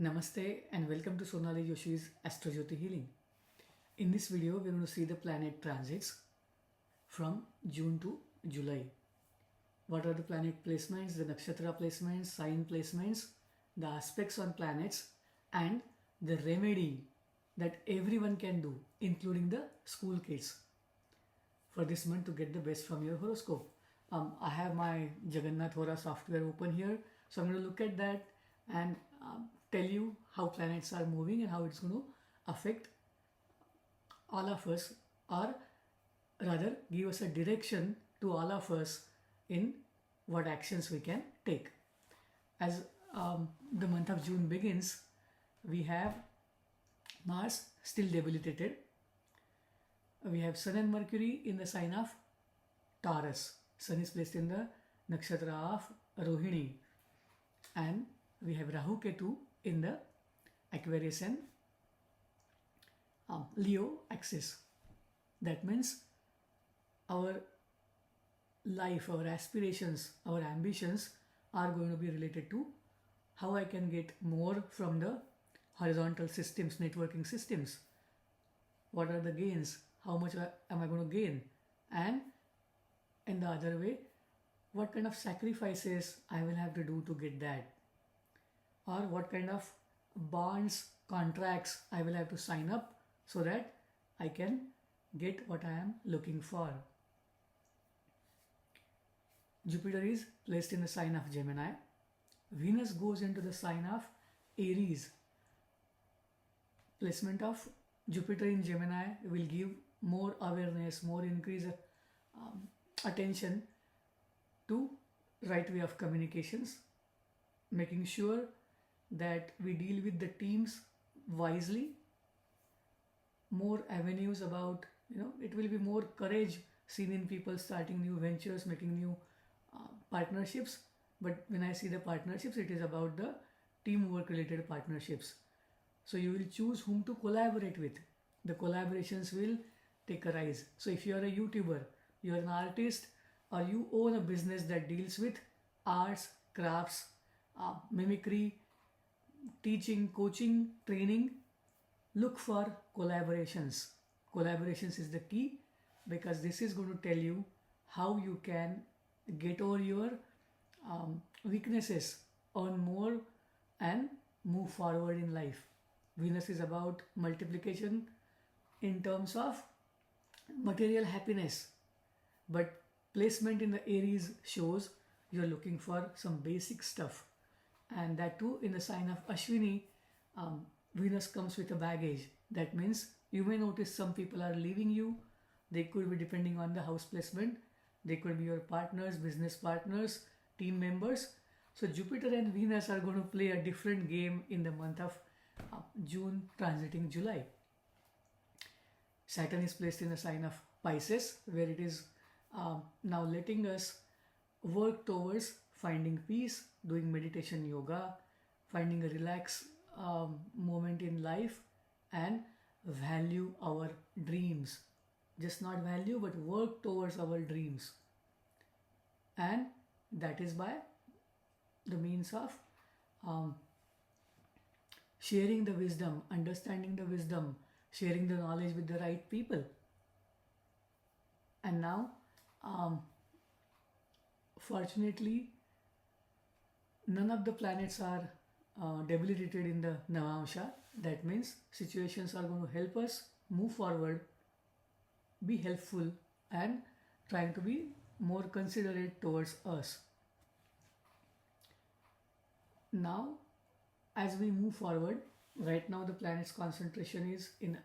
Namaste and welcome to Sonali Yoshi's Astrology Healing. In this video, we're going to see the planet transits from June to July. What are the planet placements, the nakshatra placements, sign placements, the aspects on planets, and the remedy that everyone can do, including the school kids, for this month to get the best from your horoscope. I have my Jagannath Hora software open here, so I'm going to look at that and tell you how planets are moving and how it's going to affect all of us, or rather give us a direction to all of us in what actions we can take. As the month of June begins, we have Mars still debilitated. We have Sun and Mercury in the sign of Taurus. Sun is placed in the nakshatra of Rohini, and we have Rahu Ketu in the Aquarius and Leo axis. That means our life, our aspirations, our ambitions are going to be related to how I can get more from the horizontal systems, networking systems. What are the gains? How much am I going to gain? And in the other way, what kind of sacrifices I will have to do to get that? Or what kind of bonds, contracts I will have to sign up so that I can get what I am looking for. Jupiter is placed in the sign of Gemini. Venus goes into the sign of Aries. Placement of Jupiter in Gemini will give more awareness, more increased attention to right way of communications, making sure that we deal with the teams wisely, more avenues about, it will be more courage seen in people starting new ventures, making new partnerships. But when I see the partnerships, it is about the teamwork related partnerships. So you will choose whom to collaborate with. The collaborations will take a rise. So if you are a YouTuber, you are an artist, or you own a business that deals with arts, crafts, mimicry, teaching, coaching, training, look for collaborations. Collaborations is the key, because this is going to tell you how you can get over your weaknesses, earn more, and move forward in life. Venus is about multiplication in terms of material happiness, but placement in the Aries shows you're looking for some basic stuff, and that too in the sign of Ashwini. Venus comes with a baggage. That means you may notice some people are leaving you. They could be, depending on the house placement, they could be your partners, business partners, team members. So Jupiter and Venus are going to play a different game in the month of June transiting July. Saturn is placed in the sign of Pisces, where it is now letting us work towards finding peace, doing meditation, yoga, finding a relaxed moment in life, and value our dreams. Just not value, but work towards our dreams. And that is by the means of sharing the wisdom, understanding the wisdom, sharing the knowledge with the right people. And now, fortunately, none of the planets are debilitated in the Navamsha. That means situations are going to help us move forward, be helpful, and trying to be more considerate towards us. Now, as we move forward, right now the planet's concentration is in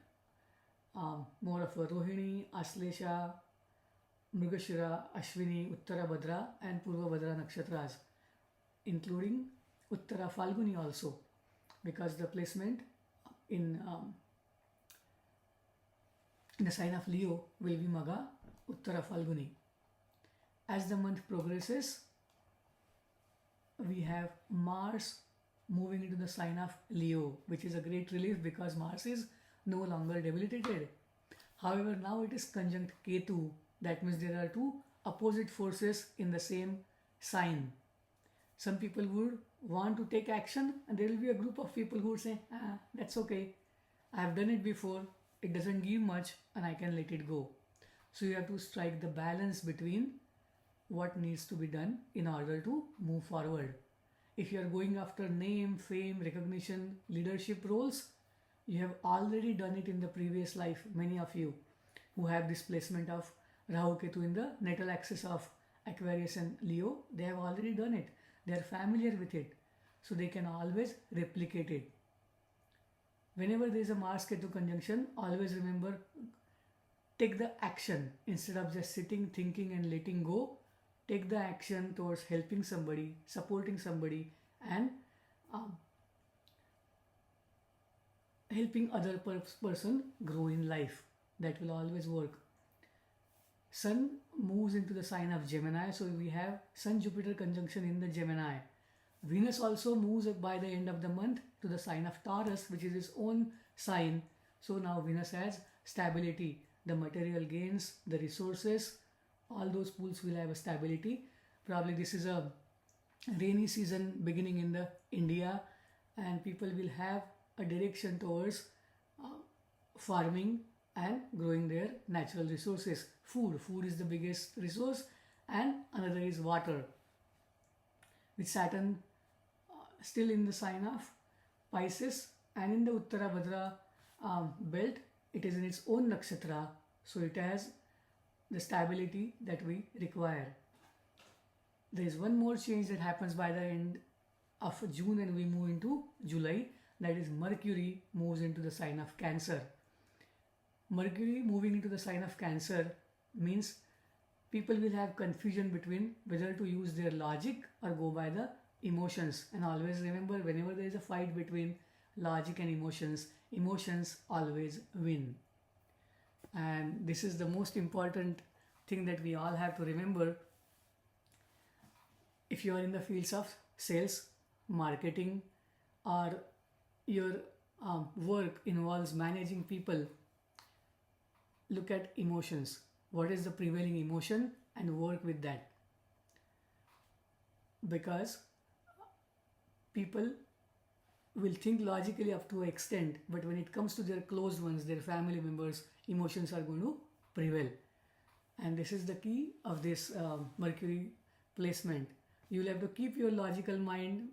more of a Rohini, Aslesha, Mrigashira, Ashwini, Uttara Bhadra, and Purva Bhadra nakshatras, including Uttara Falguni also, because the placement in the sign of Leo will be Maga, Uttara Falguni. As the month progresses, we have Mars moving into the sign of Leo, which is a great relief because Mars is no longer debilitated. However, now it is conjunct Ketu. That means there are two opposite forces in the same sign. Some people would want to take action, and there will be a group of people who would say, that's okay, I have done it before, it doesn't give much, and I can let it go. So you have to strike the balance between what needs to be done in order to move forward. If you are going after name, fame, recognition, leadership roles, you have already done it in the previous life. Many of you who have this placement of Rahu Ketu in the natal axis of Aquarius and Leo, they have already done it. They are familiar with it. So they can always replicate it. Whenever there is a Mars Ketu conjunction, always remember, take the action instead of just sitting, thinking and letting go. Take the action towards helping somebody, supporting somebody, and helping other person grow in life. That will always work. Sun moves into the sign of Gemini, so we have Sun-Jupiter conjunction in the Gemini. Venus also moves by the end of the month to the sign of Taurus, which is its own sign. So now Venus has stability, the material gains, the resources, all those pools will have a stability. Probably this is a rainy season beginning in the India, and people will have a direction towards farming and growing their natural resources. Food is the biggest resource, and another is water. With Saturn still in the sign of Pisces and in the Uttara Bhadra belt, it is in its own nakshatra, so it has the stability that we require. There is one more change that happens by the end of June and we move into July, that is Mercury moves into the sign of Cancer. Mercury moving into the sign of Cancer means people will have confusion between whether to use their logic or go by the emotions. And always remember, whenever there is a fight between logic and emotions always win. And this is the most important thing that we all have to remember. If you are in the fields of sales, marketing, or your work involves managing people, look at emotions. What is the prevailing emotion and work with that. Because people will think logically up to an extent, but when it comes to their close ones, their family members, emotions are going to prevail. And this is the key of this Mercury placement. You will have to keep your logical mind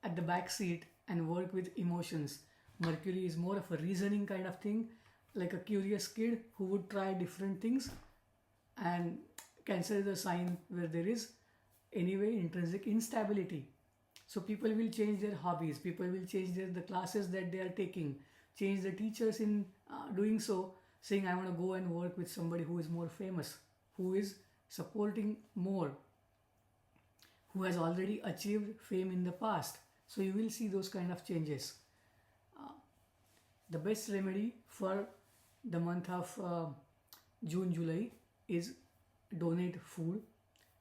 at the back seat and work with emotions. Mercury is more of a reasoning kind of thing, like a curious kid who would try different things. And Cancer is a sign where there is anyway intrinsic instability. So people will change their hobbies, people will change the classes that they are taking, change the teachers in doing so, saying I want to go and work with somebody who is more famous, who is supporting more, who has already achieved fame in the past. So you will see those kind of changes. The best remedy for the month of June, July is donate food,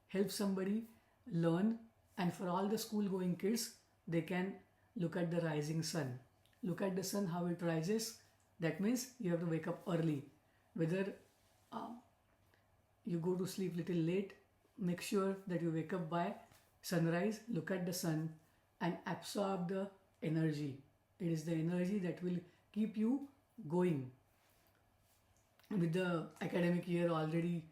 help somebody learn, and for all the school going kids, they can look at the rising sun. Look at the sun, how it rises. That means you have to wake up early. Whether you go to sleep little late, make sure that you wake up by sunrise, look at the sun and absorb the energy. It is the energy that will keep you going. With the academic year already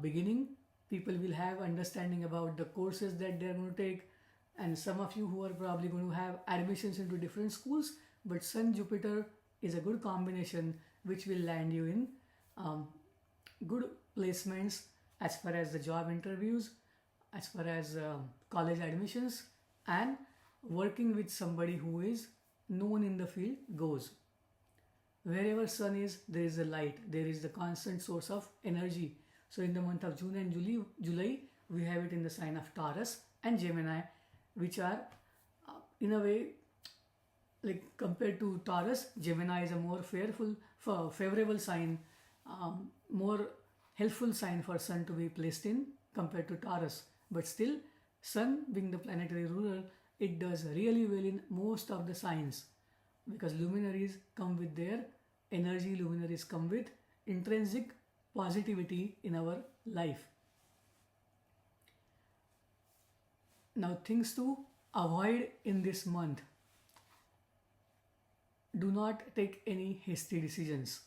beginning, people will have understanding about the courses that they are going to take, and some of you who are probably going to have admissions into different schools, but Sun Jupiter is a good combination which will land you in good placements as far as the job interviews, as far as college admissions, and working with somebody who is known in the field goes. Wherever sun is, there is a light, there is the constant source of energy. So in the month of June and July, we have it in the sign of Taurus and Gemini, which are in a way, like compared to Taurus, Gemini is a more favorable sign, more helpful sign for sun to be placed in compared to Taurus. But still, sun being the planetary ruler, it does really well in most of the signs, because luminaries come with their energy, luminaries come with intrinsic positivity in our life. Now, things to avoid in this month: do not take any hasty decisions,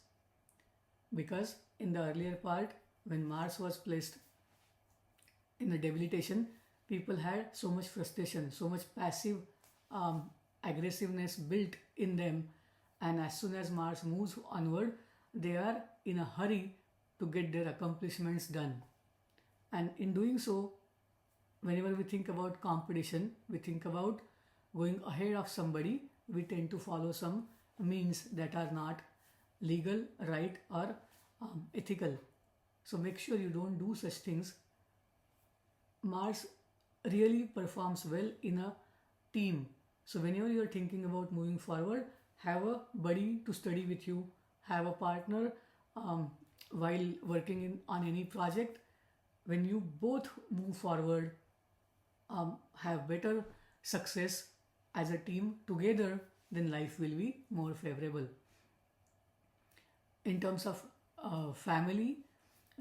because in the earlier part, when Mars was placed in a debilitation, people had so much frustration, so much passive um, aggressiveness built in them, and as soon as Mars moves onward, they are in a hurry to get their accomplishments done. And in doing so, whenever we think about competition, we think about going ahead of somebody, we tend to follow some means that are not legal, right, or ethical. So make sure you don't do such things. Mars really performs well in a team. So whenever you are thinking about moving forward, have a buddy to study with you, have a partner um, while working on any project. When you both move forward, have better success as a team together, then life will be more favorable. In terms of family,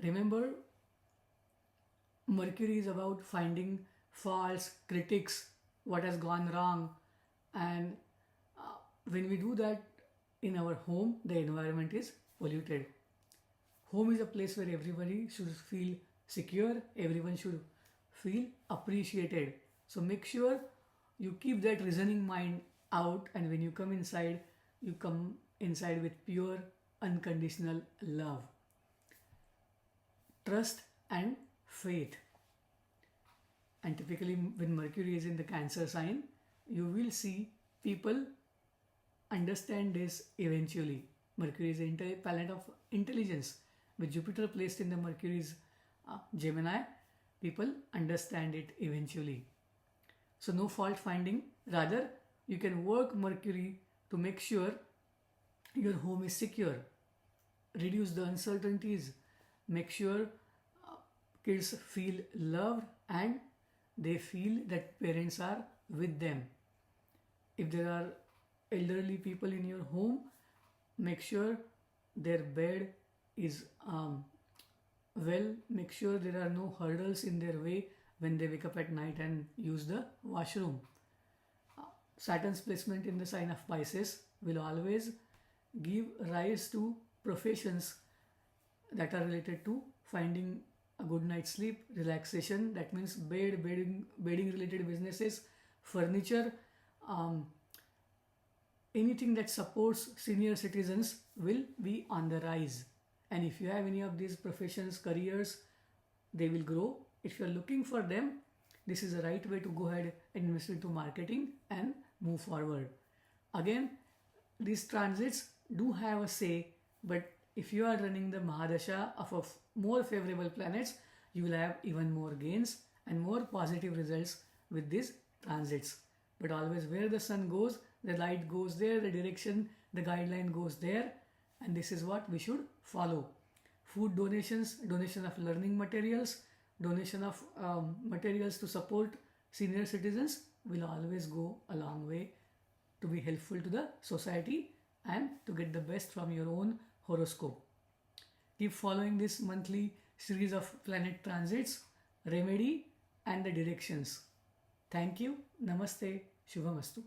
remember, Mercury is about finding faults, critics, what has gone wrong, and when we do that in our home, the environment is polluted. Home is a place where everybody should feel secure, everyone should feel appreciated. So make sure you keep that reasoning mind out, and when you come inside, you come inside with pure, unconditional love, trust, and faith. And typically, when Mercury is in the Cancer sign, you will see people understand this eventually. Mercury is a planet of intelligence. With Jupiter placed in the Mercury's Gemini, people understand it eventually. So no fault finding. Rather, you can work Mercury to make sure your home is secure. Reduce the uncertainties. Make sure kids feel loved and they feel that parents are with them. If there are elderly people in your home, make sure their bed is well, make sure there are no hurdles in their way when they wake up at night and use the washroom. Saturn's placement in the sign of Pisces will always give rise to professions that are related to finding a good night's sleep, relaxation. That means bedding related businesses, furniture, anything that supports senior citizens will be on the rise. And if you have any of these professions, careers, they will grow. If you are looking for them, this is the right way to go ahead and invest into marketing and move forward. Again, these transits do have a say, but if you are running the Mahadasha of more favorable planets, you will have even more gains and more positive results with these transits. But always where the sun goes, the light goes there, the direction, the guideline goes there, and this is what we should follow. Food donations, donation of learning materials, donation of materials to support senior citizens will always go a long way to be helpful to the society and to get the best from your own horoscope. Keep following this monthly series of planet transits, remedy, and the directions. Thank you. Namaste. Shubhamastu.